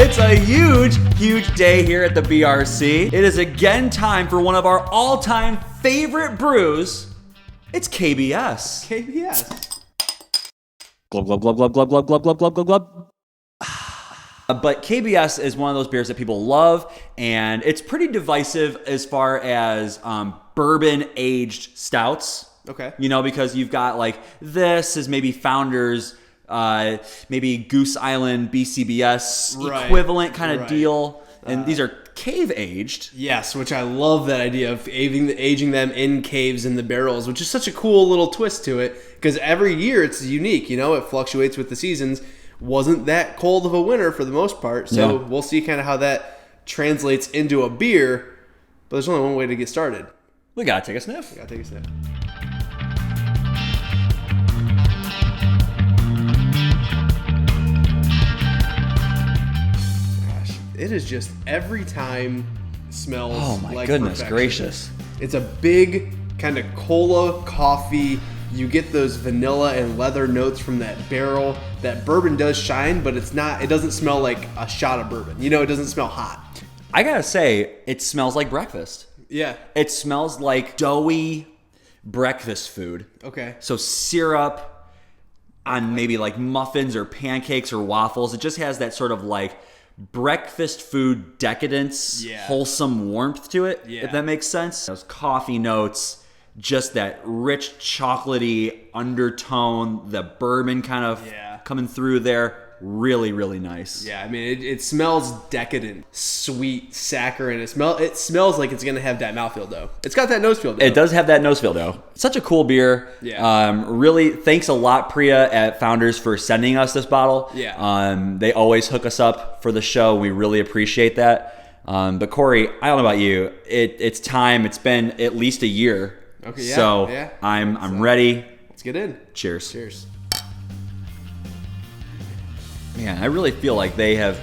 It's a huge day here at the BRC. It is again time for one of our all-time favorite brews. It's KBS. KBS. Glub, glub, glub, glub, glub, glub, glub, glub, glub, glub, glub. But KBS is one of those beers that people love, and it's pretty divisive as far as bourbon-aged stouts. Okay. You know, because you've got like this is maybe Founders, maybe Goose Island BCBS equivalent kind of deal, and these are cave-aged. Yes, which I love that idea of aging them in caves in the barrels, which is such a cool little twist to it, because every year it's unique, you know, it fluctuates with the seasons. Wasn't that cold of a winter for the most part, so we'll see kind of how that translates into a beer, but there's only one way to get started. We gotta take a sniff. Gosh, it is just every time smells Oh my like goodness perfection. gracious. It's a big kind of cola coffee. You get those vanilla and leather notes from that barrel. That bourbon does shine, but it doesn't smell like a shot of bourbon. You know, it doesn't smell hot. I gotta say, it smells like breakfast. Yeah. It smells like doughy breakfast food. Okay. So syrup on maybe like muffins or pancakes or waffles. It just has that sort of like breakfast food decadence, wholesome warmth to it, if that makes sense. Those coffee notes, just that rich chocolatey undertone, the bourbon kind of coming through there. Really, really nice. Yeah, I mean, it smells decadent, sweet, saccharine. It smells like it's going to have that mouthfeel, though. It's got that nose feel, though. It does have that nose feel, though. Such a cool beer. Yeah. Really, thanks a lot, Priya at Founders, for sending us this bottle. Yeah. They always hook us up for the show. We really appreciate that. But Corey, I don't know about you. It's time. It's been at least a year. Okay, yeah. So I'm ready. Let's get in. Cheers. Cheers. Man, I really feel like they have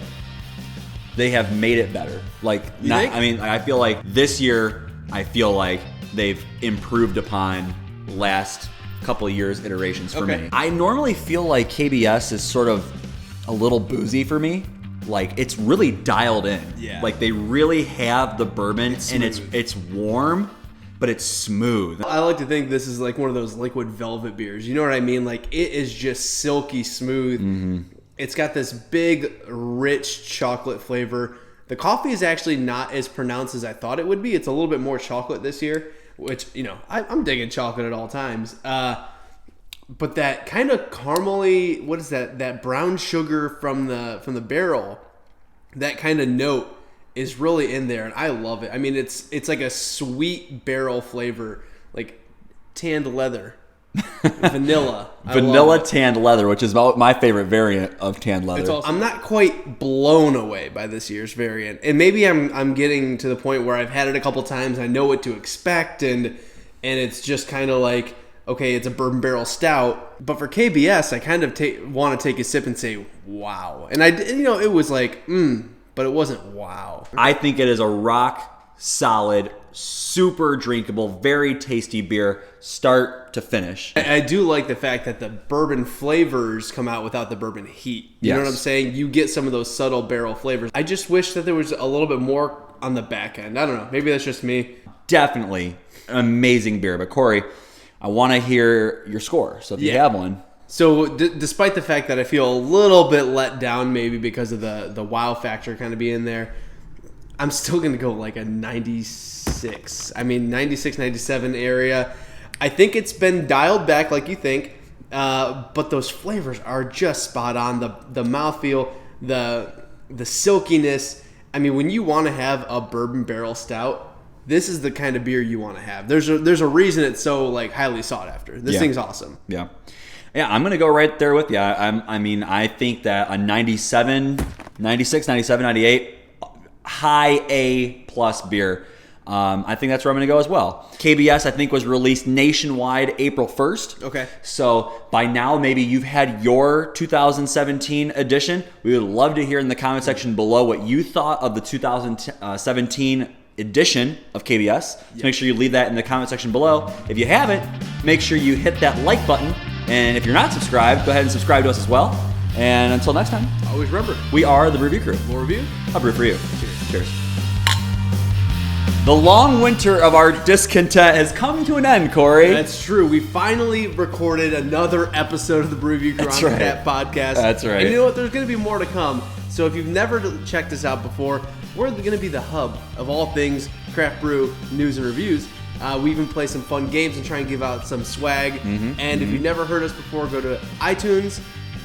made it better. Like, I mean, I feel like this year, I feel like they've improved upon last couple of years' iterations for me. I normally feel like KBS is sort of a little boozy for me. Like, it's really dialed in. Yeah. Like, they really have the bourbon, and it's warm, but it's smooth. I like to think this is like one of those liquid velvet beers. You know what I mean? Like, it is just silky smooth. Mm-hmm. It's got this big, rich chocolate flavor. The coffee is actually not as pronounced as I thought it would be. It's a little bit more chocolate this year, which, you know, I'm digging chocolate at all times. But that kind of caramely, what is that? That brown sugar from the barrel, that kind of note is really in there, and I love it. I mean, it's like a sweet barrel flavor, like tanned leather. Vanilla tanned leather, which is about my favorite variant of tanned leather. I'm not quite blown away by this year's variant, and maybe I'm getting to the point where I've had it a couple times. I know what to expect, and it's just kind of like, okay, it's a bourbon barrel stout. But for KBS, I kind of want to take a sip and say, wow. And it was like, but it wasn't wow. I think it is a rock solid, super drinkable, very tasty beer, start to finish. I do like the fact that the bourbon flavors come out without the bourbon heat. You know what I'm saying? You get some of those subtle barrel flavors. I just wish that there was a little bit more on the back end. I don't know. Maybe that's just me. Definitely an amazing beer. But Corey, I want to hear your score. So if you have one. So despite the fact that I feel a little bit let down maybe because of the wow factor kind of being there, I'm still going to go like a 96. I mean, 96, 97 area. I think it's been dialed back like you think, but those flavors are just spot on. The mouthfeel, the silkiness. I mean, when you want to have a bourbon barrel stout, this is the kind of beer you want to have. There's a reason it's so like highly sought after. This thing's awesome. Yeah. Yeah, I'm going to go right there with you. I think that a 97, 96, 97, 98, high A plus beer. I think that's where I'm going to go as well. KBS, I think, was released nationwide April 1st. Okay. So by now, maybe you've had your 2017 edition. We would love to hear in the comment section below what you thought of the 2017 edition of KBS. So make sure you leave that in the comment section below. If you haven't, make sure you hit that like button. And if you're not subscribed, go ahead and subscribe to us as well. And until next time, always remember, we are the Review Crew. More review, a brew for you. Cheers. Cheers. The long winter of our discontent has come to an end, Corey. That's true. We finally recorded another episode of the Brew Review Crew on the Tap Podcast. That's right. And you know what? There's going to be more to come. So if you've never checked us out before, we're going to be the hub of all things craft brew news and reviews. We even play some fun games and try and give out some swag. If you've never heard us before, go to iTunes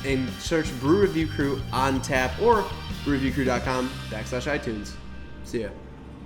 and search Brew Review Crew on tap or brewreviewcrew.com/iTunes. See ya.